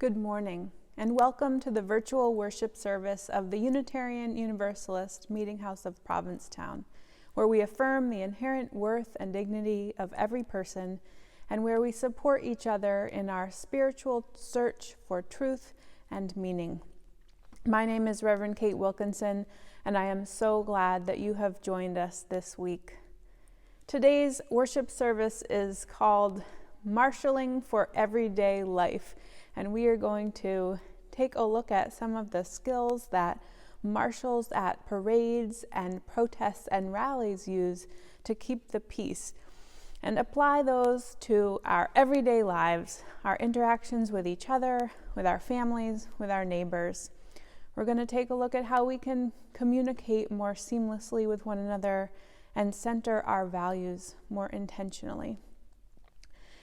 Good morning, and welcome to the virtual worship service of the Unitarian Universalist Meeting House of Provincetown, where we affirm the inherent worth and dignity of every person, and where we support each other in our spiritual search for truth and meaning. My name is Reverend Kate Wilkinson, and I am so glad that you have joined us this week. Today's worship service is called Marshalling for Everyday Life, and we are going to take a look at some of the skills that marshals at parades and protests and rallies use to keep the peace, and apply those to our everyday lives, our interactions with each other, with our families, with our neighbors. We're going to take a look at how we can communicate more seamlessly with one another and center our values more intentionally.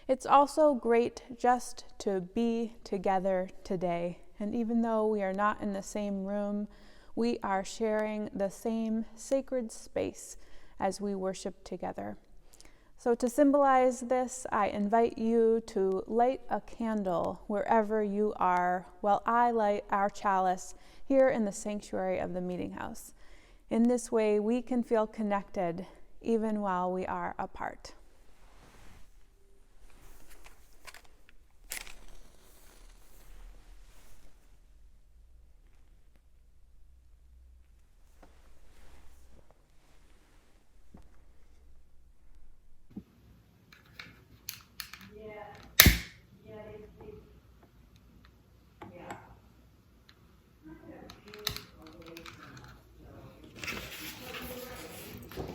It's also great just to be together today, and even though we are not in the same room, we are sharing the same sacred space as we worship together. So to symbolize this, I invite you to light a candle wherever you are while I light our chalice here in the sanctuary of the Meeting House. In this way, we can feel connected even while we are apart.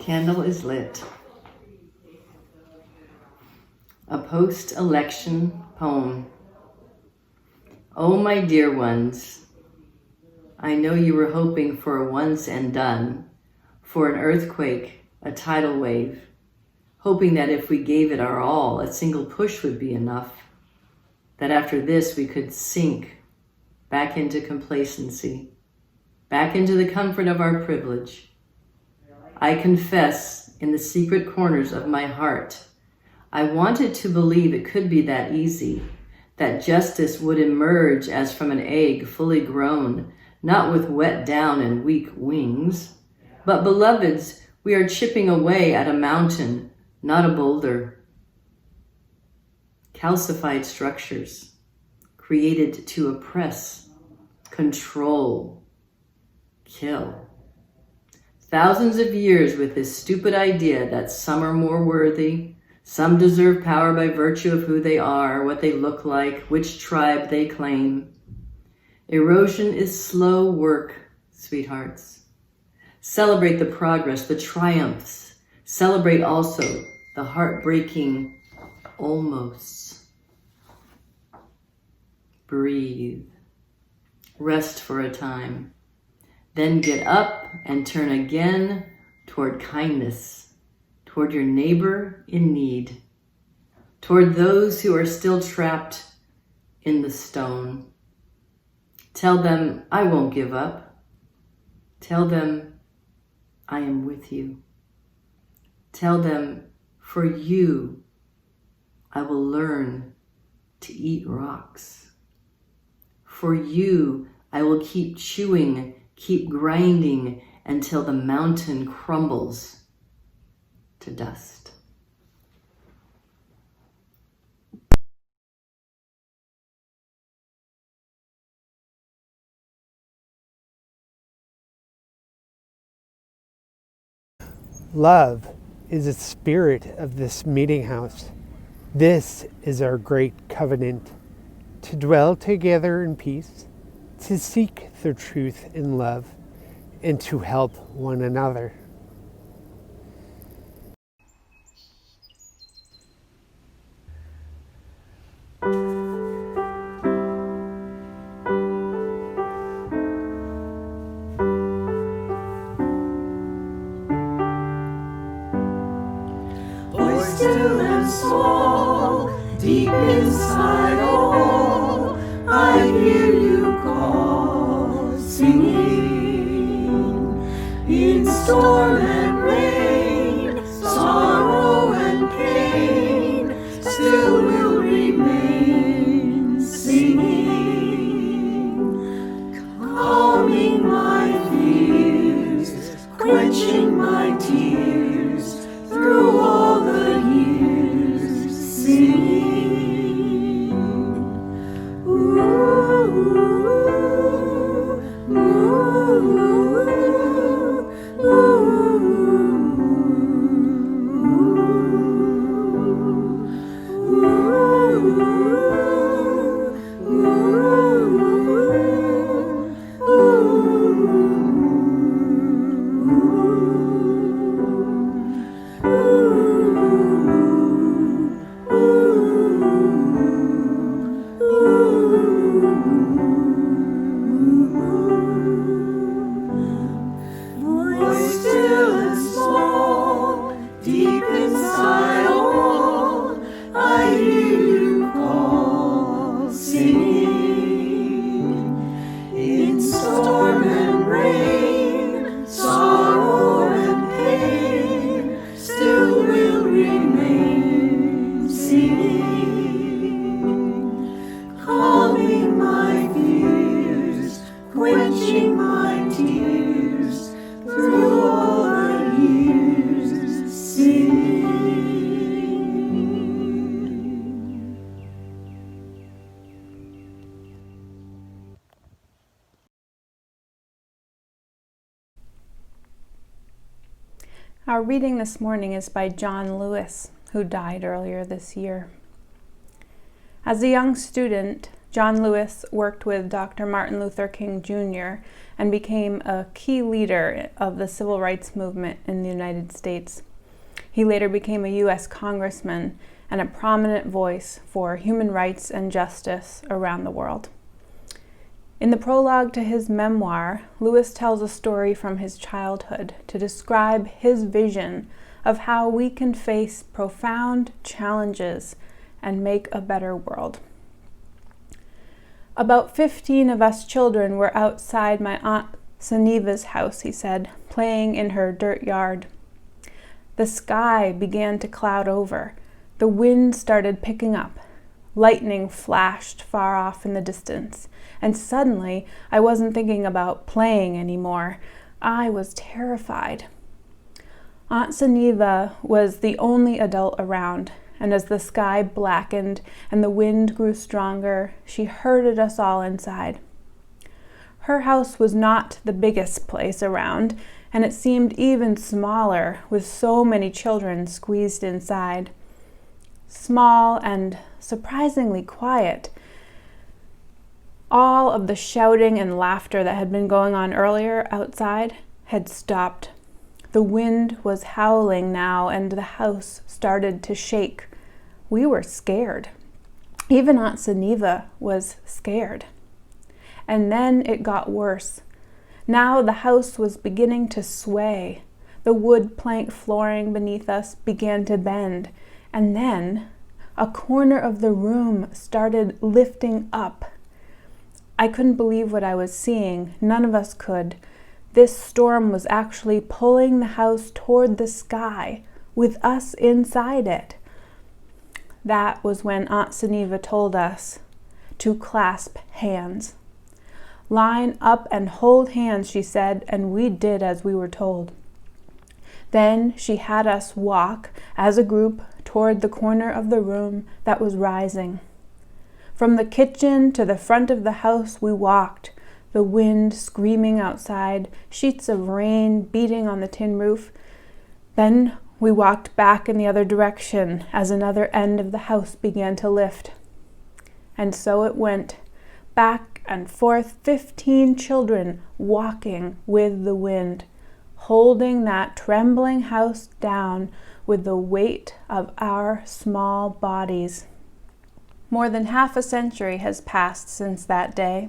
Candle is lit. A post-election poem. Oh, my dear ones, I know you were hoping for a once and done, for an earthquake, a tidal wave, hoping that if we gave it our all, a single push would be enough, that after this we could sink back into complacency, back into the comfort of our privilege. I confess, in the secret corners of my heart, I wanted to believe it could be that easy, that justice would emerge as from an egg fully grown, not with wet down and weak wings. But beloveds, we are chipping away at a mountain, not a boulder. Calcified structures, created to oppress, control, kill. Thousands of years with this stupid idea that some are more worthy, some deserve power by virtue of who they are, what they look like, which tribe they claim. Erosion is slow work, sweethearts. Celebrate the progress, the triumphs. Celebrate also the heartbreaking almosts. Breathe. Rest for a time. Then get up and turn again toward kindness, toward your neighbor in need, toward those who are still trapped in the stone. Tell them, I won't give up. Tell them, I am with you. Tell them, for you, I will learn to eat rocks. For you, I will keep chewing, keep grinding until the mountain crumbles to dust. Love is the spirit of this meeting house. This is our great covenant, to dwell together in peace, to seek the truth in love, and to help one another. Voice still and small, deep inside all, I hear you call, singing. In storm and rain, sorrow and pain, still will remain, singing. quenching my tears through all the years, singing. Ooh, ooh, ooh, voice still and small, deep inside all, I hear you call, singing. In storm and rain, sorrow and pain, still will remain, singing. Calming my fears, quenching my tears, through all the years, singing. Our reading this morning is by John Lewis, who died earlier this year. As a young student, John Lewis worked with Dr. Martin Luther King Jr. and became a key leader of the civil rights movement in the United States. He later became a U.S. congressman and a prominent voice for human rights and justice around the world. In the prologue to his memoir, Lewis tells a story from his childhood to describe his vision of how we can face profound challenges and make a better world. About 15 of us children were outside my Aunt Saniva's house, he said, playing in her dirt yard. The sky began to cloud over. The wind started picking up. Lightning flashed far off in the distance, and suddenly I wasn't thinking about playing anymore. I was terrified. Aunt Saniva was the only adult around, and as the sky blackened and the wind grew stronger, she herded us all inside. Her house was not the biggest place around, and it seemed even smaller with so many children squeezed inside. Small and surprisingly quiet. All of the shouting and laughter that had been going on earlier outside had stopped. The wind was howling now, and the house started to shake. We were scared. Even Aunt Saniva was scared. And then it got worse. Now the house was beginning to sway. The wood plank flooring beneath us began to bend. And then a corner of the room started lifting up. I couldn't believe what I was seeing. None of us could. This storm was actually pulling the house toward the sky, with us inside it. That was when Aunt Saniva told us to clasp hands. Line up and hold hands, she said, and we did as we were told. Then she had us walk as a group toward the corner of the room that was rising. From the kitchen to the front of the house we walked, the wind screaming outside, sheets of rain beating on the tin roof. Then we walked back in the other direction as another end of the house began to lift. And so it went, back and forth, 15 children walking with the wind, holding that trembling house down with the weight of our small bodies. More than half a century has passed since that day,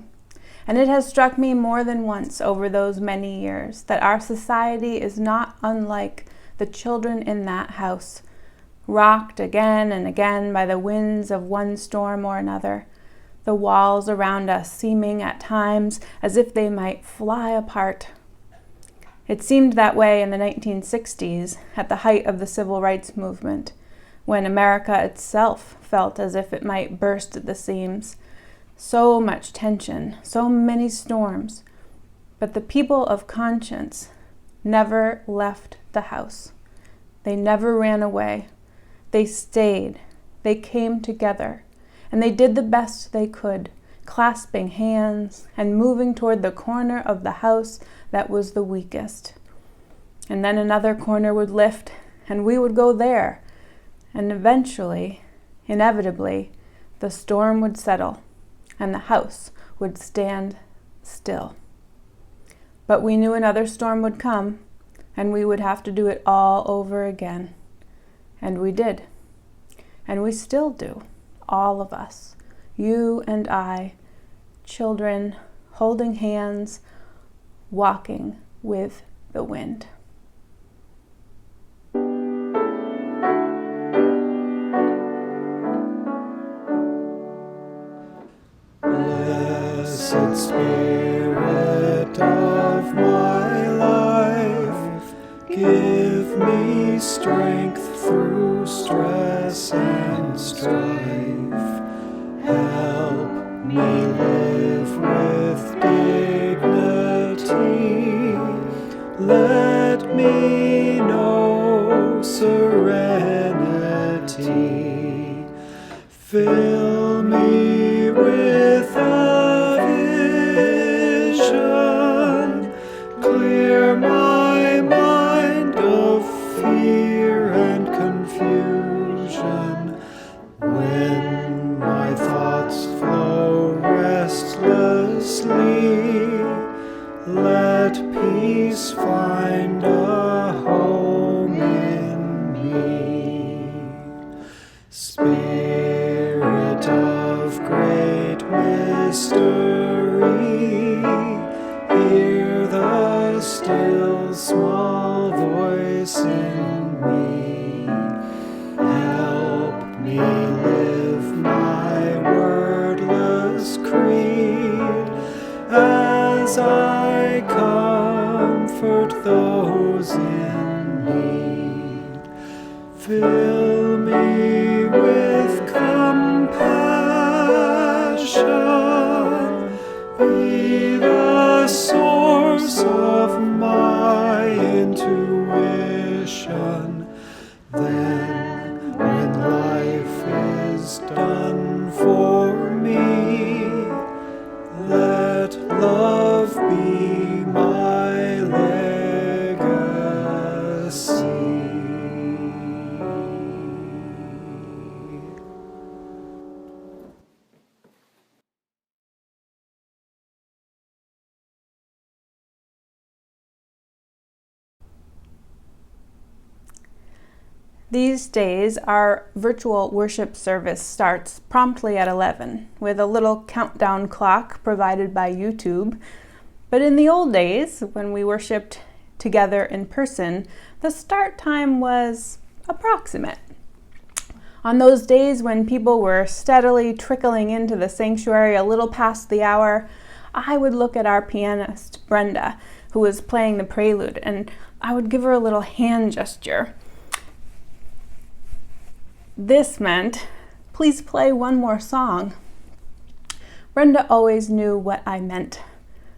and it has struck me more than once over those many years that our society is not unlike the children in that house, rocked again and again by the winds of one storm or another, the walls around us seeming at times as if they might fly apart. It seemed that way in the 1960s, at the height of the civil rights movement, when America itself felt as if it might burst at the seams. So much tension, so many storms. But the people of conscience, never left the house. They never ran away. They stayed. They came together. And they did the best they could, clasping hands and moving toward the corner of the house that was the weakest. And then another corner would lift, and we would go there. And eventually, inevitably, the storm would settle, and the house would stand still. But we knew another storm would come, and we would have to do it all over again. And we did. And we still do, all of us, you and I, children holding hands, walking with the wind. Blessed Spirit of my life, give me strength through stress and strife. Help me live with dignity. Let me know serenity. Fill me with a vision. Clear my mind of fear and confusion. When my thoughts flow restlessly, let peace find a home in me. Spirit of great mystery, hear the still small voice in me. Help me live my wordless creed as I comfort those in need. Fill me with compassion, be the source of my intuition. Then, when life is done for me, let love be my legacy. These days, our virtual worship service starts promptly at 11 with a little countdown clock provided by YouTube. But in the old days, when we worshiped together in person, the start time was approximate. On those days when people were steadily trickling into the sanctuary a little past the hour, I would look at our pianist, Brenda, who was playing the prelude, and I would give her a little hand gesture. This meant, please play one more song. Brenda always knew what I meant.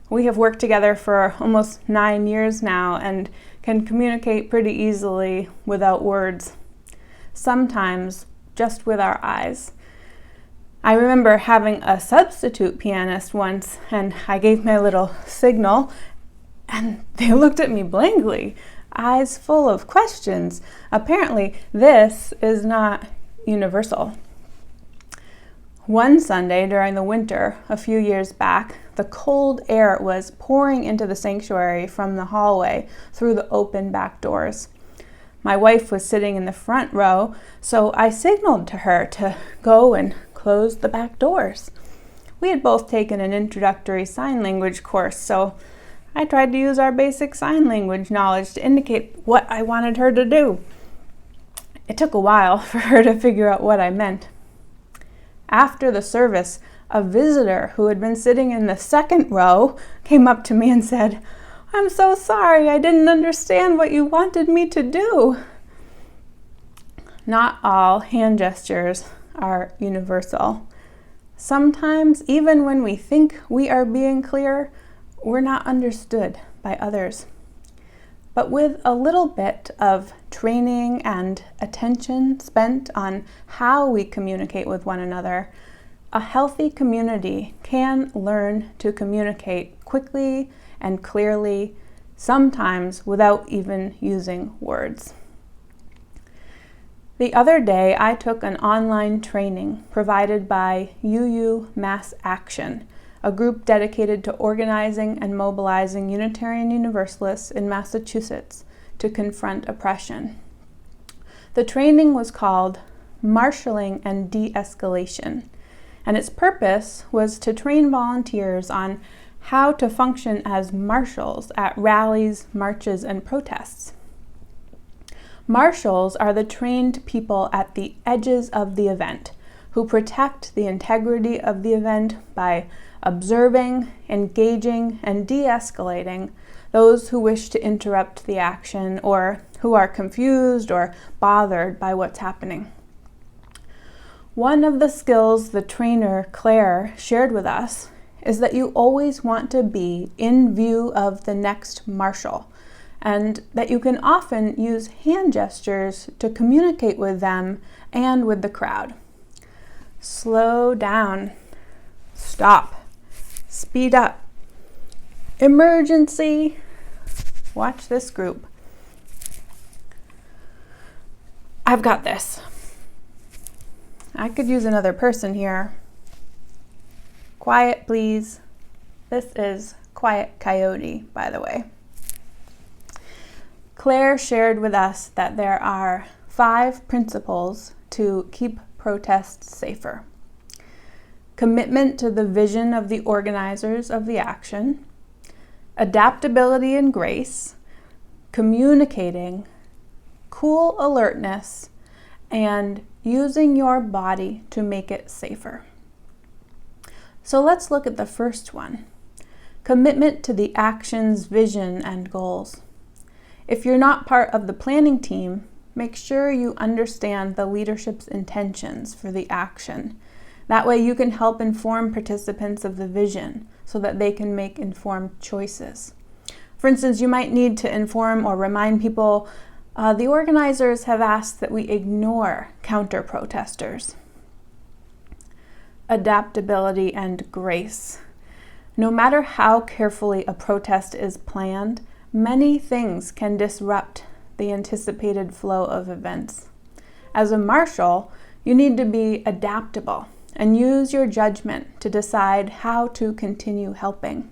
We have worked together for almost 9 years now and can communicate pretty easily without words, sometimes just with our eyes. I remember having a substitute pianist once, and I gave my little signal, and they looked at me blankly, eyes full of questions. Apparently, this is not universal. One Sunday during the winter, a few years back, the cold air was pouring into the sanctuary from the hallway through the open back doors. My wife was sitting in the front row, so I signaled to her to go and close the back doors. We had both taken an introductory sign language course, so I tried to use our basic sign language knowledge to indicate what I wanted her to do. It took a while for her to figure out what I meant. After the service, a visitor who had been sitting in the second row came up to me and said, "I'm so sorry, I didn't understand what you wanted me to do." Not all hand gestures are universal. Sometimes, even when we think we are being clear, we're not understood by others. but with a little bit of training and attention spent on how we communicate with one another, a healthy community can learn to communicate quickly and clearly, sometimes without even using words. The other day, I took an online training provided by UU Mass Action, a group dedicated to organizing and mobilizing Unitarian Universalists in Massachusetts to confront oppression. The training was called Marshalling and De-Escalation, and its purpose was to train volunteers on how to function as marshals at rallies, marches, and protests. Marshals are the trained people at the edges of the event who protect the integrity of the event by observing, engaging, and de-escalating those who wish to interrupt the action or who are confused or bothered by what's happening. One of the skills the trainer, Claire, shared with us is that you always want to be in view of the next marshal, and that you can often use hand gestures to communicate with them and with the crowd. Slow down, stop, speed up, emergency. Watch this group. I've got this. I could use another person here. Quiet, please. This is Quiet Coyote, by the way. Claire shared with us that there are 5 principles to keep protests safer. Commitment to the vision of the organizers of the action, adaptability and grace, communicating, cool alertness, and using your body to make it safer. So let's look at the first one, commitment to the action's vision and goals. If you're not part of the planning team, make sure you understand the leadership's intentions for the action. That way you can help inform participants of the vision so that they can make informed choices. For instance, you might need to inform or remind people the organizers have asked that we ignore counter-protesters. Adaptability and grace. No matter how carefully a protest is planned, many things can disrupt the anticipated flow of events. As a marshal, you need to be adaptable and use your judgment to decide how to continue helping.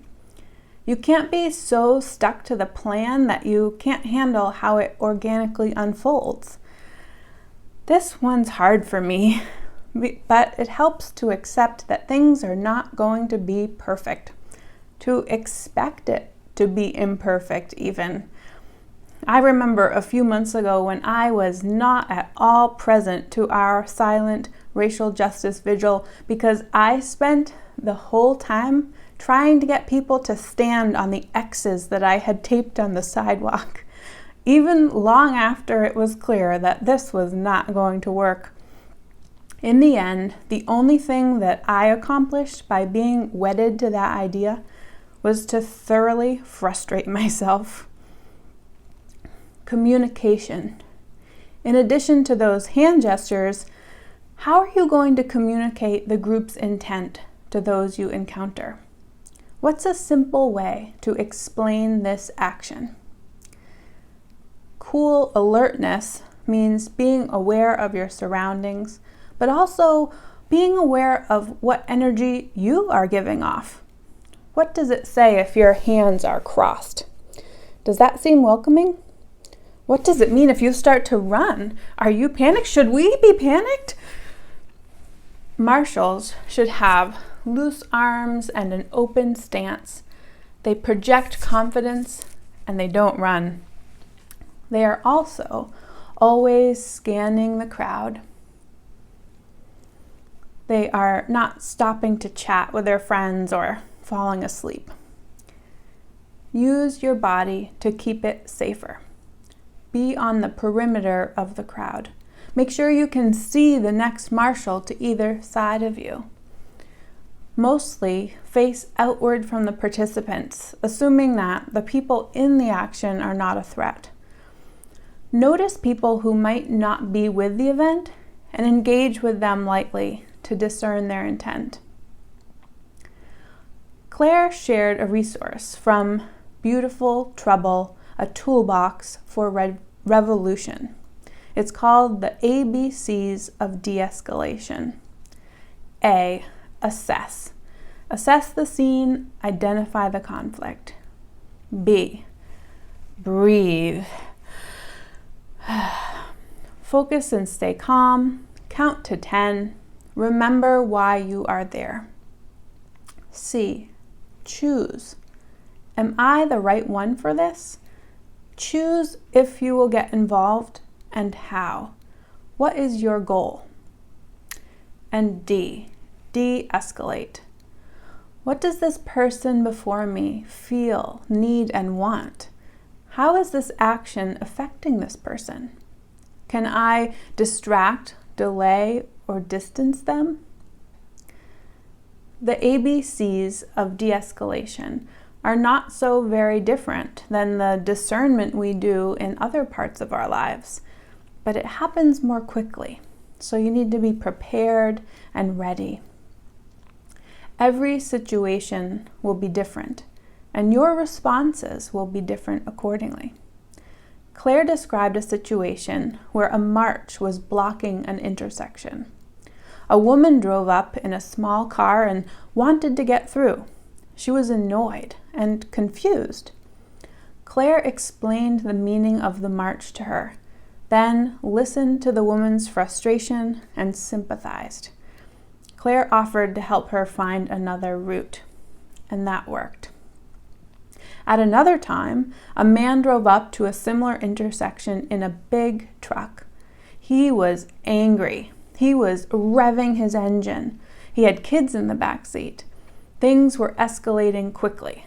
You can't be so stuck to the plan that you can't handle how it organically unfolds. This one's hard for me, but it helps to accept that things are not going to be perfect, to expect it to be imperfect even. I remember a few months ago when I was not at all present to our silent racial justice vigil because I spent the whole time trying to get people to stand on the X's that I had taped on the sidewalk, even long after it was clear that this was not going to work. In the end, the only thing that I accomplished by being wedded to that idea was to thoroughly frustrate myself. Communication. In addition to those hand gestures, how are you going to communicate the group's intent to those you encounter? What's a simple way to explain this action? Cool alertness means being aware of your surroundings, but also being aware of what energy you are giving off. What does it say if your hands are crossed? Does that seem welcoming? What does it mean if you start to run? Are you panicked? Should we be panicked? Marshals should have loose arms and an open stance. They project confidence and they don't run. They are also always scanning the crowd. They are not stopping to chat with their friends or falling asleep. Use your body to keep it safer. Be on the perimeter of the crowd. Make sure you can see the next marshal to either side of you. Mostly face outward from the participants, assuming that the people in the action are not a threat. Notice people who might not be with the event and engage with them lightly to discern their intent. Claire shared a resource from Beautiful Trouble, a toolbox for revolution. It's called the ABCs of de-escalation. A, assess. Assess the scene, identify the conflict. B, breathe. Focus and stay calm. Count to 10. Remember why you are there. C, choose. Am I the right one for this? Choose if you will get involved and how. What is your goal? And D, de-escalate. What does this person before me feel, need, and want? How is this action affecting this person? Can I distract, delay, or distance them? The ABCs of de-escalation are not so very different than the discernment we do in other parts of our lives, but it happens more quickly, so you need to be prepared and ready. Every situation will be different, and your responses will be different accordingly. Claire described a situation where a march was blocking an intersection. A woman drove up in a small car and wanted to get through. She was annoyed and confused. Claire explained the meaning of the march to her, then listened to the woman's frustration and sympathized. Claire offered to help her find another route, and that worked. At another time, a man drove up to a similar intersection in a big truck. He was angry. He was revving his engine. He had kids in the back seat. Things were escalating quickly.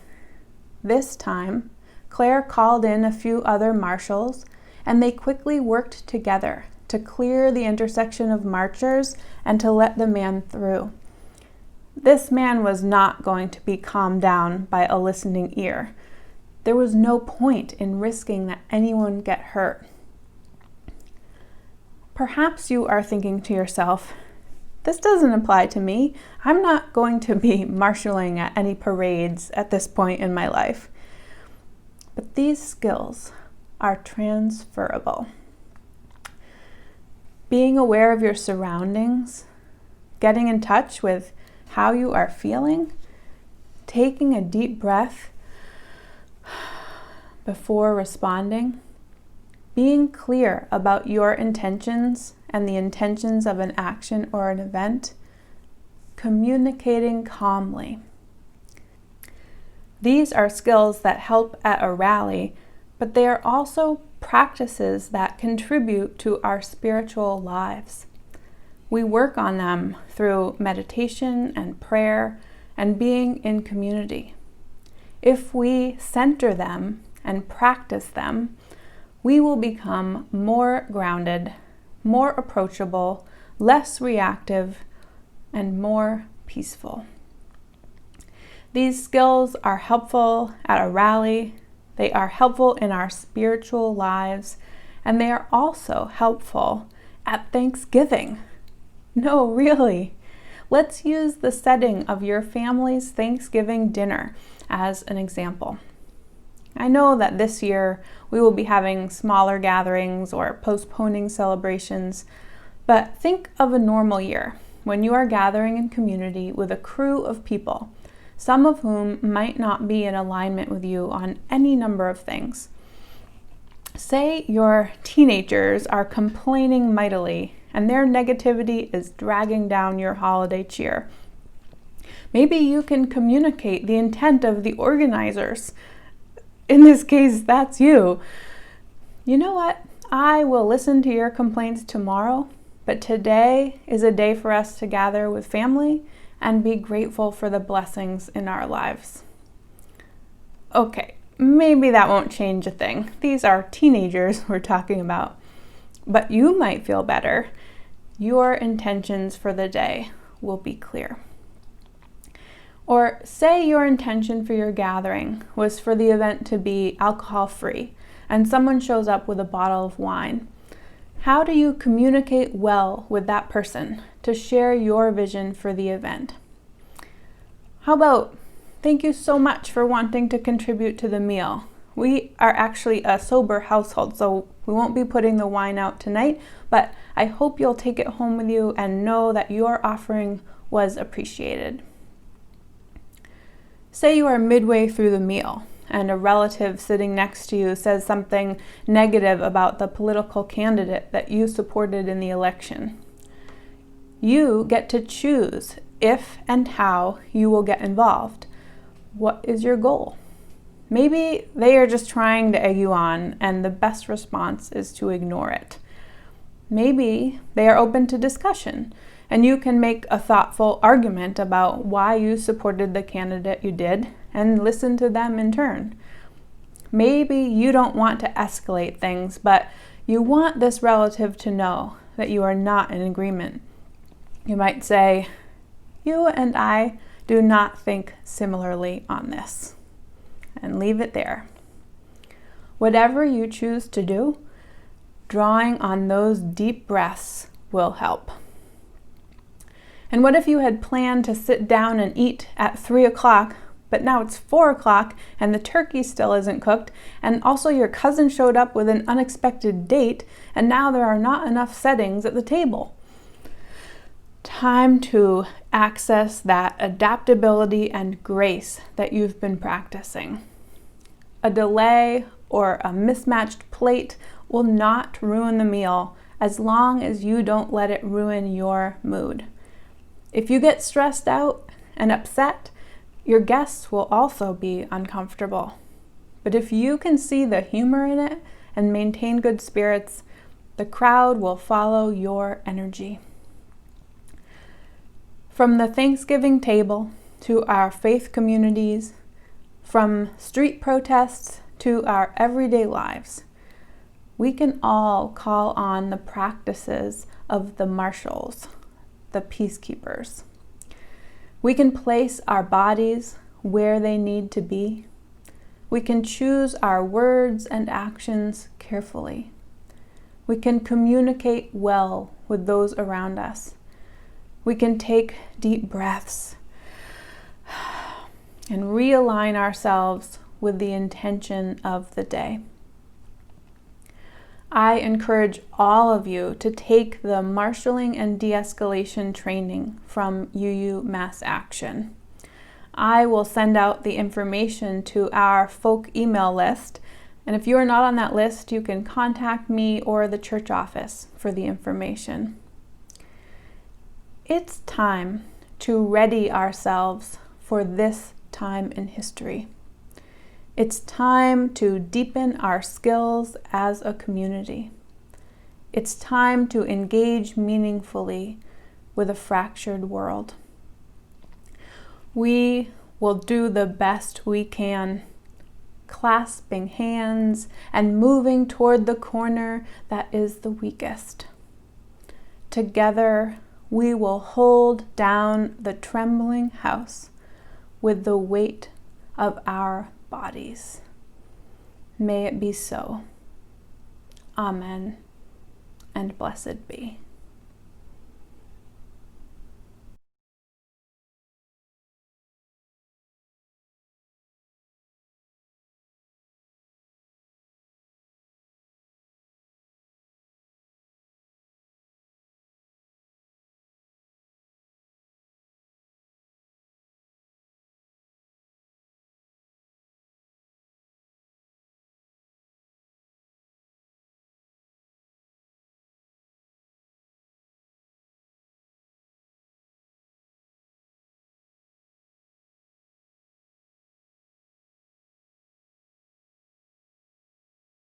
This time, Claire called in a few other marshals, and they quickly worked together to clear the intersection of marchers and to let the man through. This man was not going to be calmed down by a listening ear. There was no point in risking that anyone get hurt. Perhaps you are thinking to yourself, this doesn't apply to me. I'm not going to be marshalling at any parades at this point in my life. But these skills are transferable. Being aware of your surroundings, getting in touch with how you are feeling, taking a deep breath before responding, being clear about your intentions and the intentions of an action or an event, communicating calmly. These are skills that help at a rally, but they are also practices that contribute to our spiritual lives. We work on them through meditation and prayer and being in community. If we center them and practice them, we will become more grounded, more approachable, less reactive, and more peaceful. These skills are helpful at a rally, they are helpful in our spiritual lives, and they are also helpful at Thanksgiving. No, really. Let's use the setting of your family's Thanksgiving dinner as an example. I know that this year we will be having smaller gatherings or postponing celebrations, but think of a normal year when you are gathering in community with a crew of people, some of whom might not be in alignment with you on any number of things. Say your teenagers are complaining mightily and their negativity is dragging down your holiday cheer. Maybe you can communicate the intent of the organizers. In this case, that's you. You know what? I will listen to your complaints tomorrow, but today is a day for us to gather with family and be grateful for the blessings in our lives. Okay, maybe that won't change a thing. These are teenagers we're talking about. But you might feel better. Your intentions for the day will be clear. Or say your intention for your gathering was for the event to be alcohol-free, and someone shows up with a bottle of wine. How do you communicate well with that person to share your vision for the event? How about, thank you so much for wanting to contribute to the meal. We are actually a sober household, so we won't be putting the wine out tonight, but I hope you'll take it home with you and know that your offering was appreciated. Say you are midway through the meal and a relative sitting next to you says something negative about the political candidate that you supported in the election. You get to choose if and how you will get involved. What is your goal? Maybe they are just trying to egg you on and the best response is to ignore it. Maybe they are open to discussion and you can make a thoughtful argument about why you supported the candidate you did and listen to them in turn. Maybe you don't want to escalate things, but you want this relative to know that you are not in agreement. You might say, "You and I do not think similarly on this," and leave it there. Whatever you choose to do, drawing on those deep breaths will help. And what if you had planned to sit down and eat at 3 o'clock, but now it's 4 o'clock and the turkey still isn't cooked, and also your cousin showed up with an unexpected date, and now there are not enough settings at the table? Time to access that adaptability and grace that you've been practicing. A delay or a mismatched plate will not ruin the meal as long as you don't let it ruin your mood. If you get stressed out and upset, your guests will also be uncomfortable. But if you can see the humor in it and maintain good spirits, the crowd will follow your energy. From the Thanksgiving table to our faith communities, from street protests to our everyday lives, we can all call on the practices of the marshals, the peacekeepers. We can place our bodies where they need to be. We can choose our words and actions carefully. We can communicate well with those around us. We can take deep breaths and realign ourselves with the intention of the day. I encourage all of you to take the marshalling and de-escalation training from UU Mass Action. I will send out the information to our folk email list, and if you are not on that list, you can contact me or the church office for the information. It's time to ready ourselves for this time in history. It's time to deepen our skills as a community. It's time to engage meaningfully with a fractured world. We will do the best we can, clasping hands and moving toward the corner that is the weakest. Together, we will hold down the trembling house with the weight of our bodies. May it be so. Amen, and blessed be.